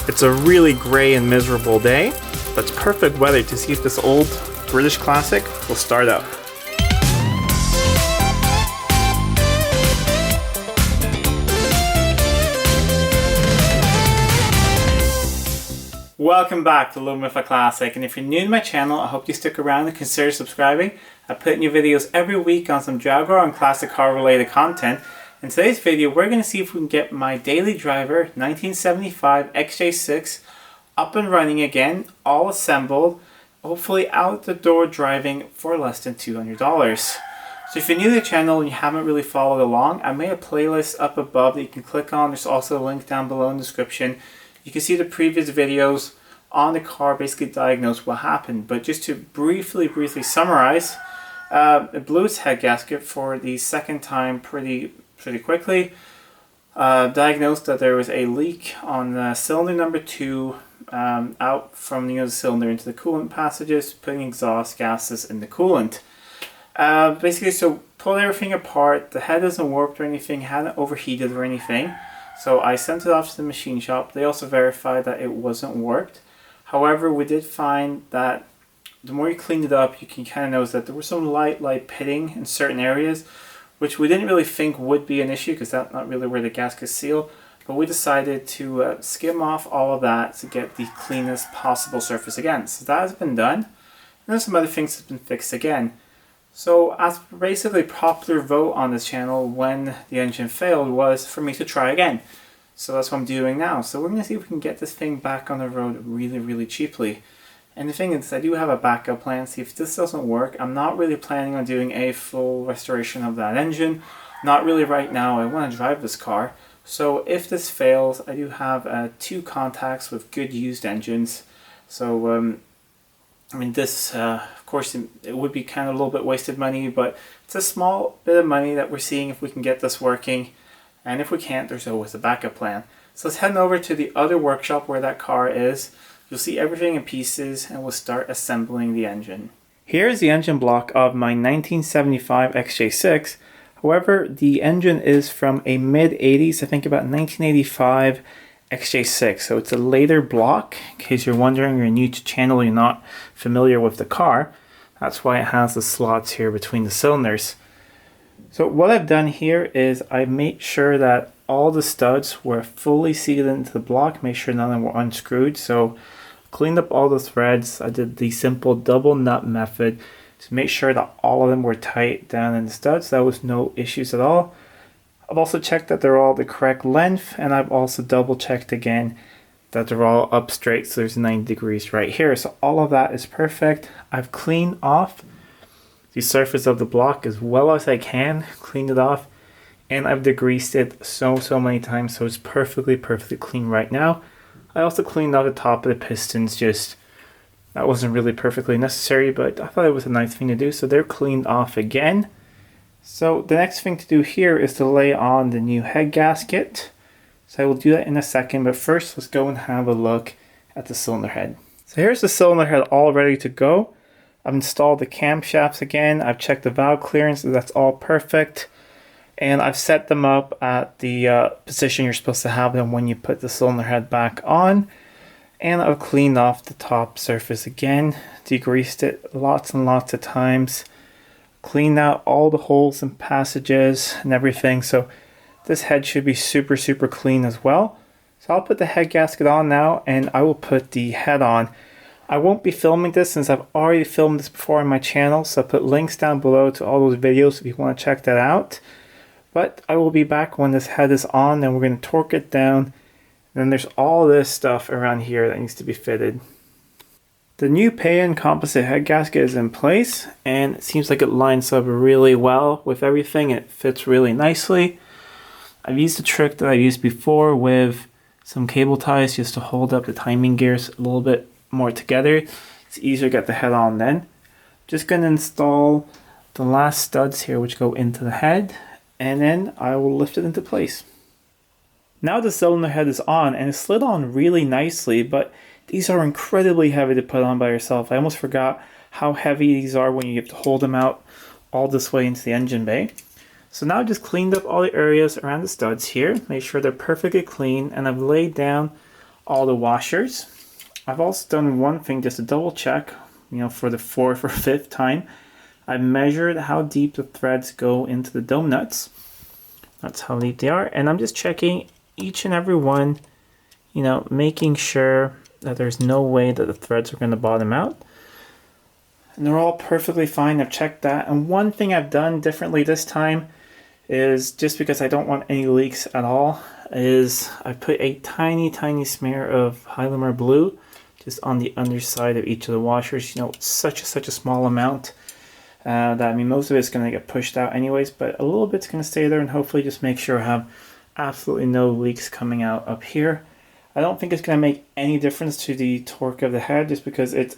It's a really grey and miserable day, but it's perfect weather to see if this old British classic will start up. Welcome back to Living with a Classic, and if you're new to my channel, I hope you stick around and consider subscribing. I put new videos every week on some Jaguar and classic car related content. In today's video, we're going to see if we can get my daily driver 1975 XJ6 up and running again, all assembled, hopefully out the door driving for less than $200. So if you're new to the channel and you haven't really followed along, I made a playlist up above that you can click on. There's also a link down below in the description. You can see the previous videos on the car, basically diagnose what happened. But just to briefly summarize, it blew its head gasket for the second time pretty quickly. Diagnosed that there was a leak on the cylinder number 2 out from the cylinder into the coolant passages, putting exhaust gases in the coolant. Basically, so pulled everything apart. The head isn't warped or anything, hadn't overheated or anything. So I sent it off to the machine shop. They also verified that it wasn't warped. However, we did find that the more you cleaned it up, you can kind of notice that there was some light pitting in certain areas, which we didn't really think would be an issue because that's not really where the gasket's sealed. But we decided to skim off all of that to get the cleanest possible surface again. So that has been done. And there's some other things that have been fixed again. So as basically popular vote on this channel when the engine failed was for me to try again. So that's what I'm doing now. So we're going to see if we can get this thing back on the road really cheaply. And the thing is, I do have a backup plan. See, if this doesn't work, I'm not really planning on doing a full restoration of that engine. Not really right now. I want to drive this car. So if this fails, I do have 2 contacts with good used engines. So I mean, this, of course, it would be kind of a little bit wasted money, but it's a small bit of money that we're seeing if we can get this working. And if we can't, there's always a backup plan. So let's head over to the other workshop where that car is. You'll see everything in pieces, and we'll start assembling the engine. Here's the engine block of my 1975 XJ6. However, the engine is from a mid-80s, I think about 1985 XJ6, so it's a later block. In case you're wondering, you're new to channel, you're not familiar with the car, that's why it has the slots here between the cylinders. So what I've done here is I made sure that all the studs were fully seated into the block, made sure none of them were unscrewed. So cleaned up all the threads. I did the simple double nut method to make sure that all of them were tight down in the studs. There was no issues at all. I've also checked that they're all the correct length, and I've also double checked again that they're all up straight, so there's 90 degrees right here. So all of that is perfect. I've cleaned off the surface of the block as well as I can, cleaned it off, and I've degreased it so many times, so it's perfectly clean right now. I also cleaned off the top of the pistons, just that wasn't really perfectly necessary, but I thought it was a nice thing to do, so they're cleaned off again. So the next thing to do here is to lay on the new head gasket. So I will do that in a second, but first let's go and have a look at the cylinder head. So here's the cylinder head all ready to go. I've installed the camshafts again. I've checked the valve clearance, that's all perfect. And I've set them up at the position you're supposed to have them when you put the cylinder head back on. And I've cleaned off the top surface again, degreased it lots and lots of times. Cleaned out all the holes and passages and everything, so this head should be super clean as well. So I'll put the head gasket on now, and I will put the head on. I won't be filming this since I've already filmed this before on my channel, so I'll put links down below to all those videos if you want to check that out. But I will be back when this head is on, and we're going to torque it down. And then there's all this stuff around here that needs to be fitted. The new pay-in composite head gasket is in place, and it seems like it lines up really well with everything. It fits really nicely. I've used a trick that I used before with some cable ties just to hold up the timing gears a little bit more together. It's easier to get the head on then. Just going to install the last studs here which go into the head, and then I will lift it into place. Now the cylinder head is on, and it slid on really nicely, but these are incredibly heavy to put on by yourself. I almost forgot how heavy these are when you have to hold them out all this way into the engine bay. So now I've just cleaned up all the areas around the studs here, made sure they're perfectly clean, and I've laid down all the washers. I've also done one thing just to double check, for the 4th or 5th time. I measured how deep the threads go into the dome nuts. That's how deep they are. And I'm just checking each and every one, making sure that there's no way that the threads are going to bottom out. And they're all perfectly fine. I've checked that. And one thing I've done differently this time is, just because I don't want any leaks at all, is I put a tiny smear of Hylimer blue just on the underside of each of the washers. Such a small amount that, most of it's going to get pushed out anyways, but a little bit's going to stay there, and hopefully just make sure I have absolutely no leaks coming out up here. I don't think it's going to make any difference to the torque of the head, just because it's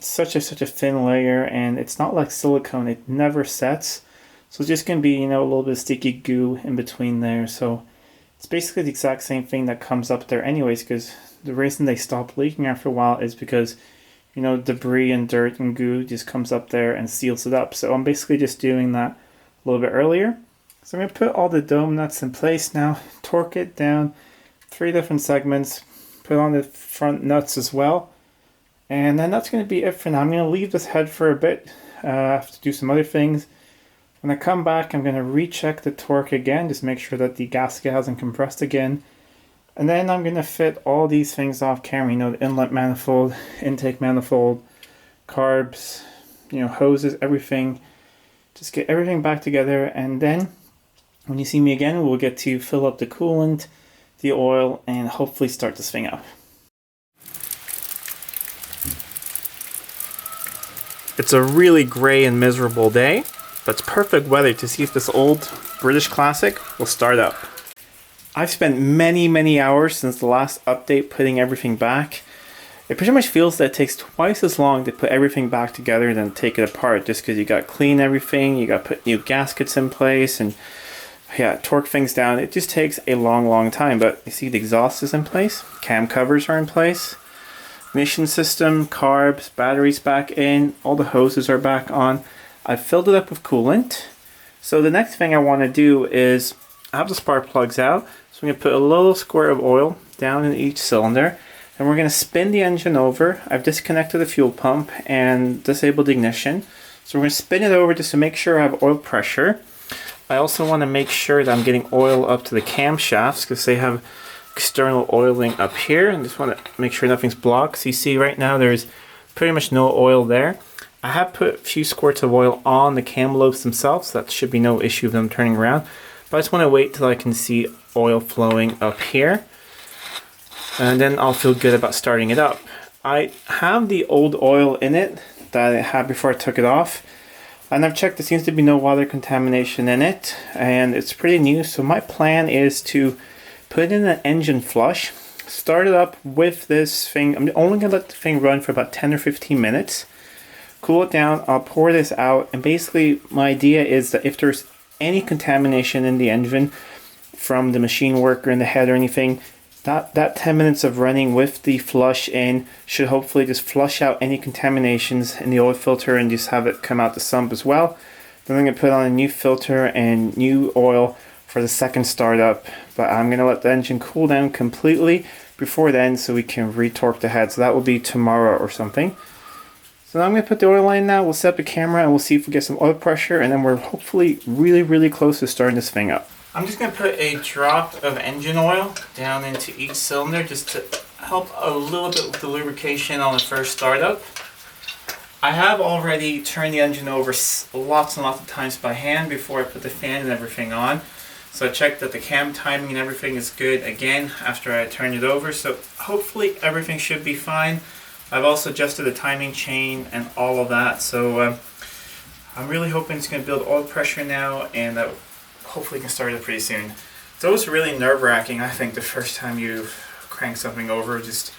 such a thin layer, and it's not like silicone. It never sets. So it's just going to be, a little bit of sticky goo in between there. So it's basically the exact same thing that comes up there anyways, because the reason they stop leaking after a while is because, debris and dirt and goo just comes up there and seals it up. So I'm basically just doing that a little bit earlier. So I'm going to put all the dome nuts in place now, torque it down 3 different segments, put on the front nuts as well. And then that's going to be it for now. I'm going to leave this head for a bit. I have to do some other things. When I come back, I'm going to recheck the torque again, just make sure that the gasket hasn't compressed again. And then I'm going to fit all these things off camera, the inlet manifold, intake manifold, carbs, hoses, everything. Just get everything back together, and then when you see me again, we'll get to fill up the coolant, the oil, and hopefully start this thing up. It's a really gray and miserable day, but it's perfect weather to see if this old British Classic will start up. I've spent many hours since the last update putting everything back. It pretty much feels that it takes twice as long to put everything back together than take it apart, just because you got to clean everything, you got to put new gaskets in place, and torque things down. It just takes a long time. But you see the exhaust is in place, cam covers are in place, ignition system, carbs, batteries back in, all the hoses are back on. I've filled it up with coolant. So the next thing I want to do is, I have the spark plugs out, so I'm going to put a little squirt of oil down in each cylinder, and we're going to spin the engine over. I've disconnected the fuel pump and disabled the ignition, so we're going to spin it over just to make sure I have oil pressure. I also want to make sure that I'm getting oil up to the camshafts, because they have external oiling up here, and just want to make sure nothing's blocked. So you see right now there's pretty much no oil there. I have put a few squirts of oil on the cam lobes themselves, so that should be no issue of them turning around. But I just want to wait till I can see oil flowing up here, and then I'll feel good about starting it up. I have the old oil in it that I had before I took it off, and I've checked, there seems to be no water contamination in it, and it's pretty new. So my plan is to put in an engine flush, start it up with this thing. I'm only going to let the thing run for about 10 or 15 minutes, cool it down, I'll pour this out, and basically my idea is that if there's any contamination in the engine from the machine work or in the head or anything, that 10 minutes of running with the flush in should hopefully just flush out any contaminations in the oil filter and just have it come out the sump as well. Then I'm going to put on a new filter and new oil for the second startup, but I'm going to let the engine cool down completely before then so we can retorque the head. So that will be tomorrow or something. So now I'm going to put the oil in now, we'll set up the camera, and we'll see if we get some oil pressure, and then we're hopefully really close to starting this thing up. I'm just going to put a drop of engine oil down into each cylinder just to help a little bit with the lubrication on the first startup. I have already turned the engine over lots and lots of times by hand before I put the fan and everything on. So I checked that the cam timing and everything is good again after I turned it over, so hopefully everything should be fine. I've also adjusted the timing chain and all of that, so I'm really hoping it's going to build oil pressure now, and that hopefully can start it pretty soon. It's always really nerve-wracking, I think, the first time you crank something over, just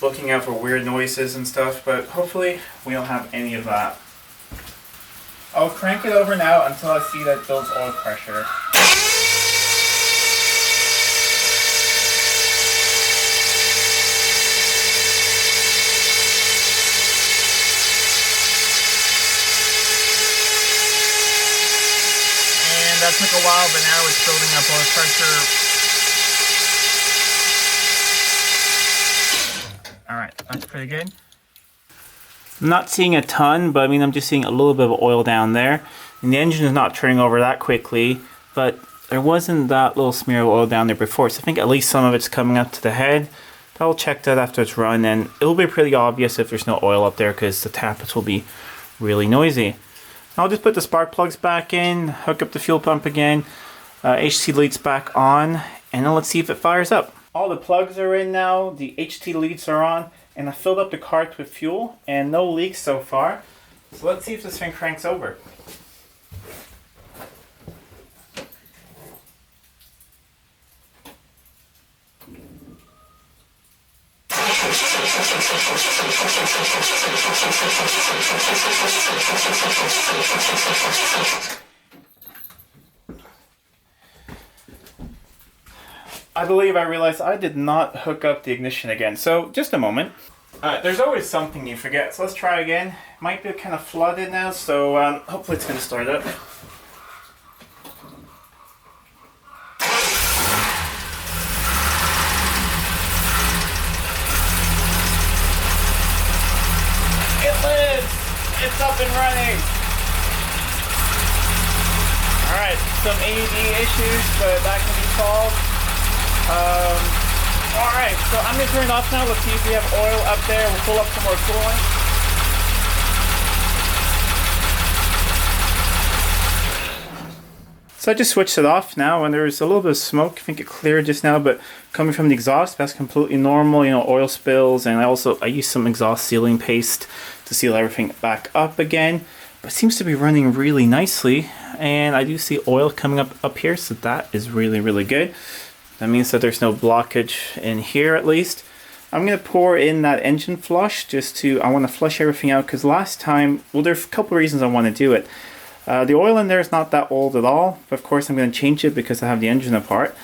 looking out for weird noises and stuff, but hopefully we don't have any of that. I'll crank it over now until I see that it builds oil pressure. That took a while, but now it's building up oil pressure. pretty good. I'm not seeing a ton, but I mean, I'm just seeing a little bit of oil down there. And the engine is not turning over that quickly, but there wasn't that little smear of oil down there before. So I think at least some of it's coming up to the head. But I'll check that after it's run, and it'll be pretty obvious if there's no oil up there because the tappets will be really noisy. I'll just put the spark plugs back in, hook up the fuel pump again, HT leads back on, and then let's see if it fires up. All the plugs are in now, the HT leads are on, and I filled up the cart with fuel, and no leaks so far. So let's see if this thing cranks over. I believe I realized I did not hook up the ignition again, so just a moment. There's always something you forget, so let's try again. Might be kind of flooded now, so hopefully it's going to start up. It lives! It's up and running! Alright, some AED issues, but that can be solved. Alright, so I'm going to turn it off now. Let's see if we have oil up there. We'll fill up some more coolant. So I just switched it off now, and there's a little bit of smoke. I think it cleared just now, but coming from the exhaust, that's completely normal. You know, oil spills, and I used some exhaust sealing paste to seal everything back up again. But it seems to be running really nicely, and I do see oil coming up here, so that is really, really good. That means that there's no blockage in here at least. I'm going to pour in that engine flush I want to flush everything out because last time, well, there's a couple of reasons I want to do it. The oil in there is not that old at all, but of course I'm going to change it because I have the engine apart.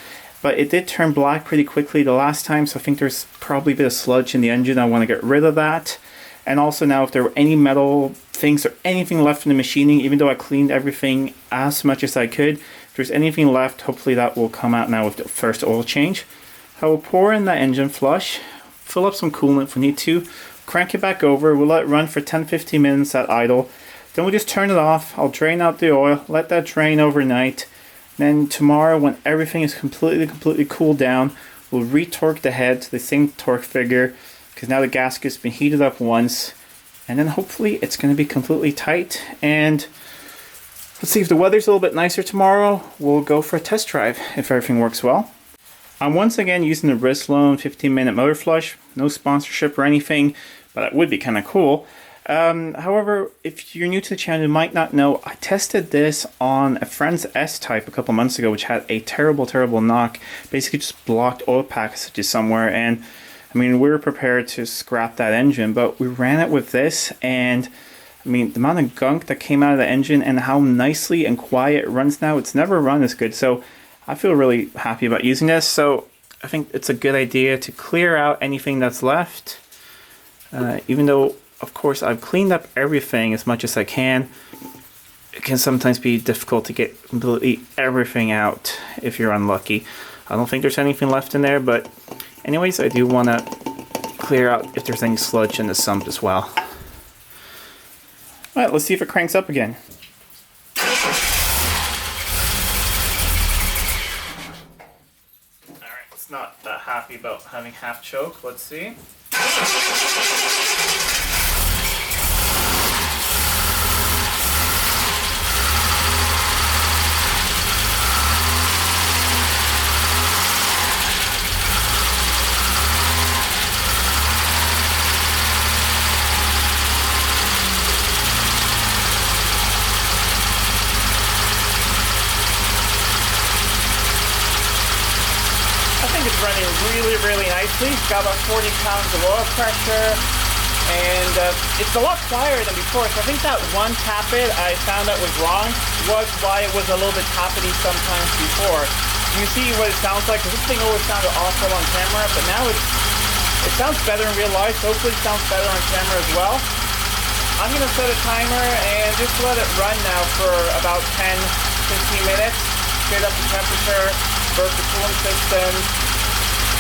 But it did turn black pretty quickly the last time, so I think there's probably a bit of sludge in the engine. I want to get rid of that. And also now if there were any metal things or anything left in the machining, even though I cleaned everything as much as I could, if there's anything left, hopefully that will come out now with the first oil change. I will pour in that engine flush, fill up some coolant if we need to, crank it back over, we'll let it run for 10-15 minutes at idle. Then we'll just turn it off, I'll drain out the oil, let that drain overnight. Then tomorrow when everything is completely cooled down, we'll re-torque the head to the same torque figure, because now the gasket's been heated up once, and then hopefully it's going to be completely tight. And let's see, if the weather's a little bit nicer tomorrow, we'll go for a test drive if everything works well. I'm once again using the Wristloan 15-minute motor flush, no sponsorship or anything, but it would be kind of cool. However, if you're new to the channel, you might not know, I tested this on a friend's S-Type a couple months ago, which had a terrible knock, basically just blocked oil passages somewhere, and I mean, we were prepared to scrap that engine, but we ran it with this, and I mean, the amount of gunk that came out of the engine and how nicely and quiet it runs now, it's never run as good. So I feel really happy about using this. So I think it's a good idea to clear out anything that's left. Even though, of course, I've cleaned up everything as much as I can, it can sometimes be difficult to get completely everything out if you're unlucky. I don't think there's anything left in there, but anyways, I do want to clear out if there's any sludge in the sump as well. Alright, let's see if it cranks up again. Alright, it's not that happy about having half choke. Let's see. It's running really nicely. It's got about 40 pounds of oil pressure, and it's a lot quieter than before. So I think that one tappet I found that was wrong was why it was a little bit tappety sometimes before. You can see what it sounds like, because this thing always sounded awful on camera, but now it sounds better in real life. So hopefully it sounds better on camera as well. I'm going to set a timer and just let it run now for about 10-15 minutes. Get up the temperature, burp the cooling system.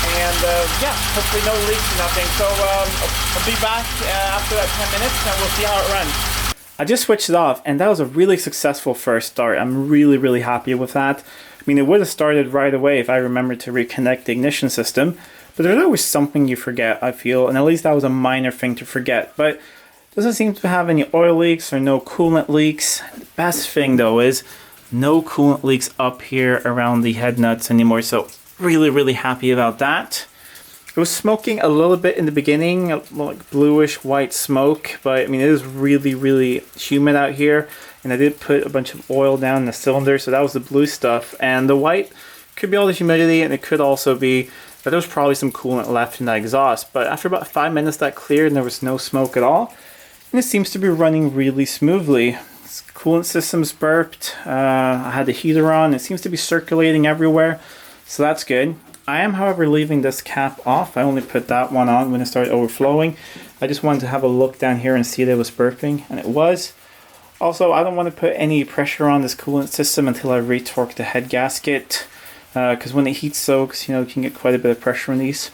And yeah, hopefully no leaks or nothing. So I'll be back after that 10 minutes and we'll see how it runs. I just switched it off and that was a really successful first start. I'm really happy with that. I mean, it would have started right away if I remembered to reconnect the ignition system, but there's always something you forget, I feel, and at least that was a minor thing to forget. But it doesn't seem to have any oil leaks or no coolant leaks. The best thing though is no coolant leaks up here around the head nuts anymore, so really happy about that. It was smoking a little bit in the beginning, like bluish white smoke, but I mean it is really humid out here, and I did put a bunch of oil down in the cylinder, so that was the blue stuff, and the white could be all the humidity, and it could also be that there was probably some coolant left in that exhaust. But after about 5 minutes that cleared and there was no smoke at all, and it seems to be running really smoothly. This coolant system's burped, I had the heater on, it seems to be circulating everywhere, so that's good. I am, however, leaving this cap off. I only put that one on when it started overflowing. I just wanted to have a look down here and see that it was burping, and it was. Also, I don't want to put any pressure on this coolant system until I retorque the head gasket, because when it heat soaks, you can get quite a bit of pressure on these.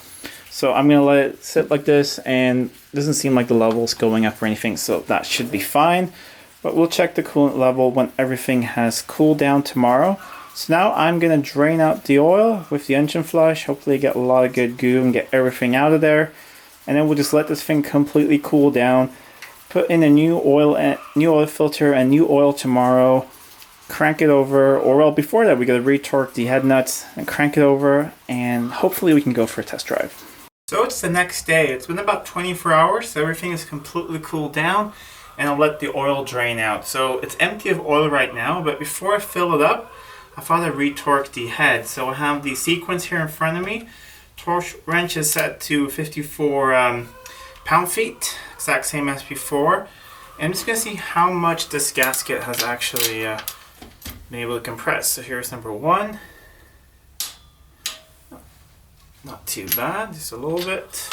So I'm going to let it sit like this, and it doesn't seem like the level's going up or anything, so that should be fine. But we'll check the coolant level when everything has cooled down tomorrow. So now I'm going to drain out the oil with the engine flush, hopefully get a lot of good goo and get everything out of there. And then we'll just let this thing completely cool down, put in a new oil filter and new oil tomorrow, crank it over, or well, before that we got to retorque the head nuts and crank it over, and hopefully we can go for a test drive. So it's the next day. It's been about 24 hours, so everything is completely cooled down, and I'll let the oil drain out. So it's empty of oil right now, but before I fill it up, I thought I'd retorque the head. So I have the sequence here in front of me. Torque wrench is set to 54 pound-feet, exact same as before. And I'm just going to see how much this gasket has actually been able to compress. So here's number one. Not too bad, just a little bit.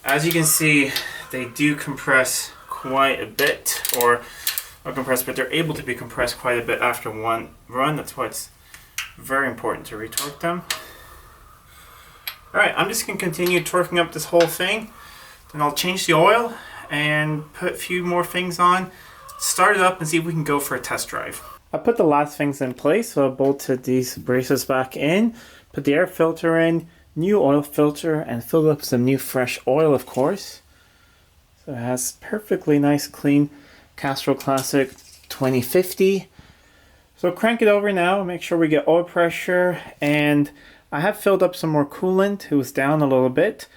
As you can see, they do compress quite a bit, or compressed, but they're able to be compressed quite a bit after one run. That's why it's very important to retorque them. Alright, I'm just going to continue torquing up this whole thing. Then I'll change the oil and put a few more things on, start it up, and see if we can go for a test drive. I put the last things in place, so I bolted these braces back in, put the air filter in, new oil filter, and filled up some new fresh oil, of course. So it has perfectly nice clean Jaguar Classic 2050. So crank it over now, make sure we get oil pressure, and I have filled up some more coolant. It was down a little bit,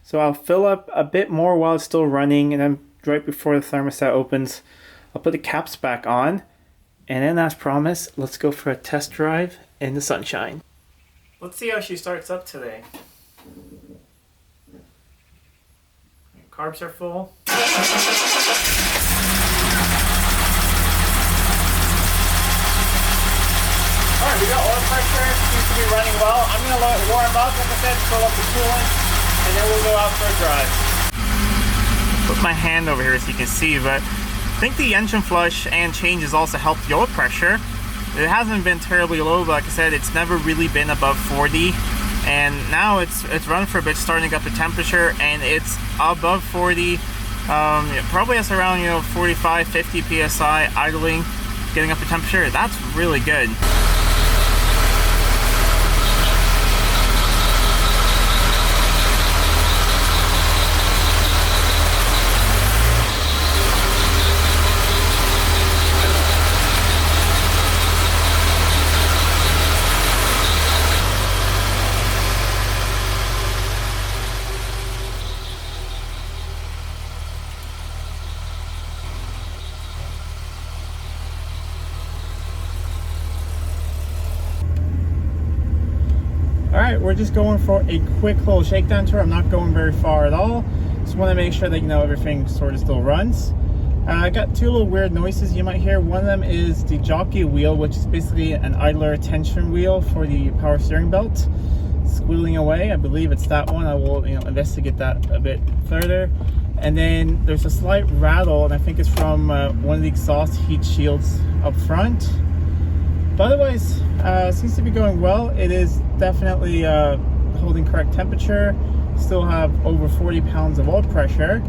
so I'll fill up a bit more while it's still running, and then right before the thermostat opens, I'll put the caps back on, and then as promised, let's go for a test drive in the sunshine. Let's see how she starts up today. Carbs are full. Alright, we got oil pressure, seems to be running well. I'm going to let it warm up, like I said, fill up the coolant, and then we'll go out for a drive. Put my hand over here so you can see, but I think the engine flush and changes also help the oil pressure. It hasn't been terribly low, but like I said, it's never really been above 40. And now it's run for a bit, starting up the temperature, and it's above 40. Probably has around 45-50 psi idling, getting up the temperature. That's really good. Alright, we're just going for a quick little shakedown tour. I'm not going very far at all. Just want to make sure that everything sort of still runs. I got two little weird noises you might hear. One of them is the jockey wheel, which is basically an idler tension wheel for the power steering belt, squealing away. I believe it's that one. I will investigate that a bit further. And then there's a slight rattle, and I think it's from one of the exhaust heat shields up front. But otherwise, seems to be going well. It is definitely holding correct temperature. Still have over 40 pounds of oil pressure.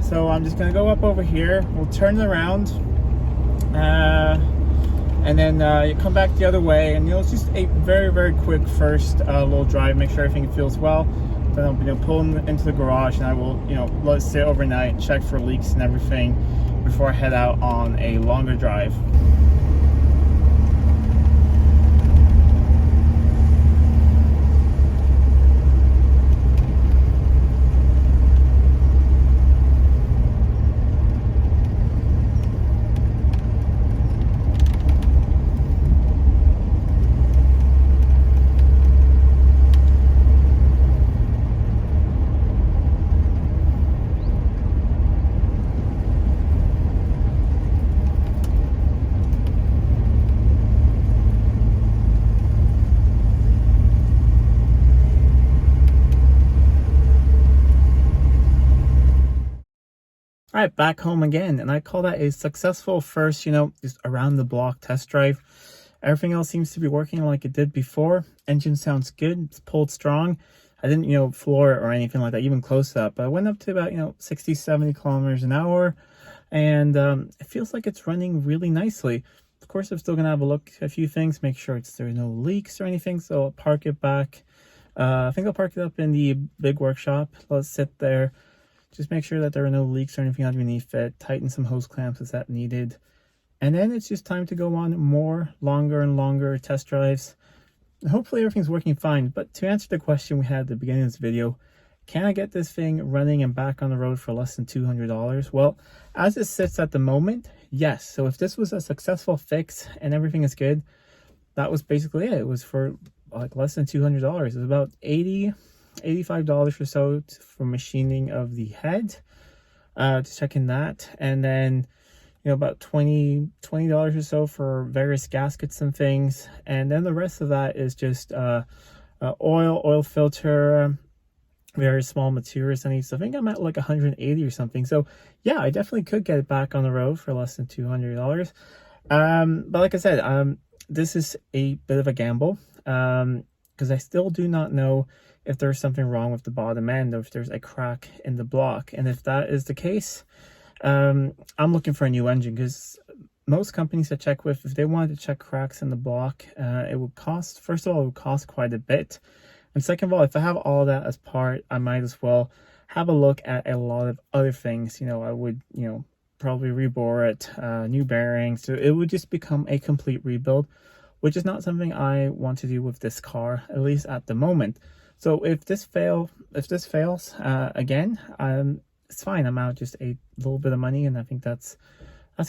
So I'm just gonna go up over here. We'll turn it around, and then you come back the other way. And it's just a very quick first little drive. Make sure everything feels well. Then I'll pull into the garage, and I will let it sit overnight, check for leaks and everything before I head out on a longer drive. All right, back home again, and I call that a successful first, just around the block test drive. Everything else seems to be working like it did before. Engine sounds good, it's pulled strong. I didn't, floor it or anything like that, even close up, but I went up to about, 60, 70 kilometers an hour, and it feels like it's running really nicely. Of course, I'm still gonna have a look at a few things, make sure there's no leaks or anything, so I'll park it back. I think I'll park it up in the big workshop, let it sit there. Just make sure that there are no leaks or anything underneath it. Tighten some hose clamps as that needed. And then it's just time to go on longer and longer test drives. Hopefully everything's working fine. But to answer the question we had at the beginning of this video, can I get this thing running and back on the road for less than $200? Well, as it sits at the moment, yes. So if this was a successful fix and everything is good, that was basically it. It was for like less than $200. It was about $85 or so for machining of the head, just checking that, and then about $20 or so for various gaskets and things, and then the rest of that is just oil filter, very small materials I need. So I think I'm at like 180 or something. So yeah, I definitely could get it back on the road for less than $200. But like I said, this is a bit of a gamble, because I still do not know if there's something wrong with the bottom end, or if there's a crack in the block. And if that is the case, I'm looking for a new engine, because most companies I check with, if they wanted to check cracks in the block, it would cost, first of all, it would cost quite a bit. And second of all, if I have all that as part, I might as well have a look at a lot of other things. I would, probably rebore it, new bearings. So it would just become a complete rebuild, which is not something I want to do with this car, at least at the moment. So if this fails again, it's fine. I'm out just a little bit of money, and I think that's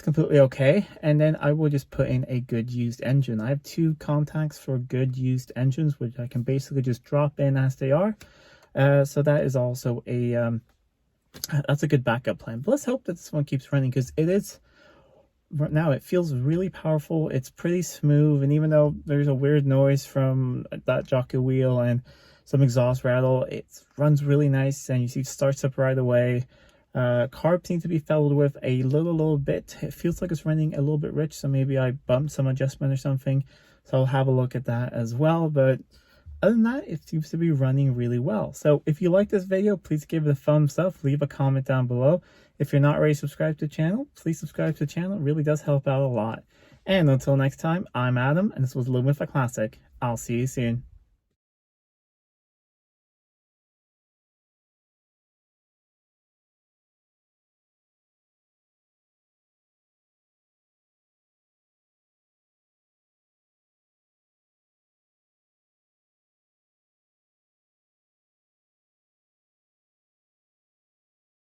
completely okay. And then I will just put in a good used engine. I have 2 contacts for good used engines, which I can basically just drop in as they are. So that is also that's a good backup plan. But let's hope that this one keeps running, because it is. Right now it feels really powerful. It's pretty smooth, and even though there's a weird noise from that jockey wheel and some exhaust rattle, it runs really nice, and you see it starts up right away. Carbs need to be filled with a little bit. It feels like it's running a little bit rich, so maybe I bumped some adjustment or something, so I'll have a look at that as well. But other than that, it seems to be running really well. So if you like this video, please give it a thumbs up, leave a comment down below. If you're not already subscribed to the channel, please subscribe to the channel. It really does help out a lot. And until next time, I'm Adam, and this was Living with a Classic. I'll see you soon.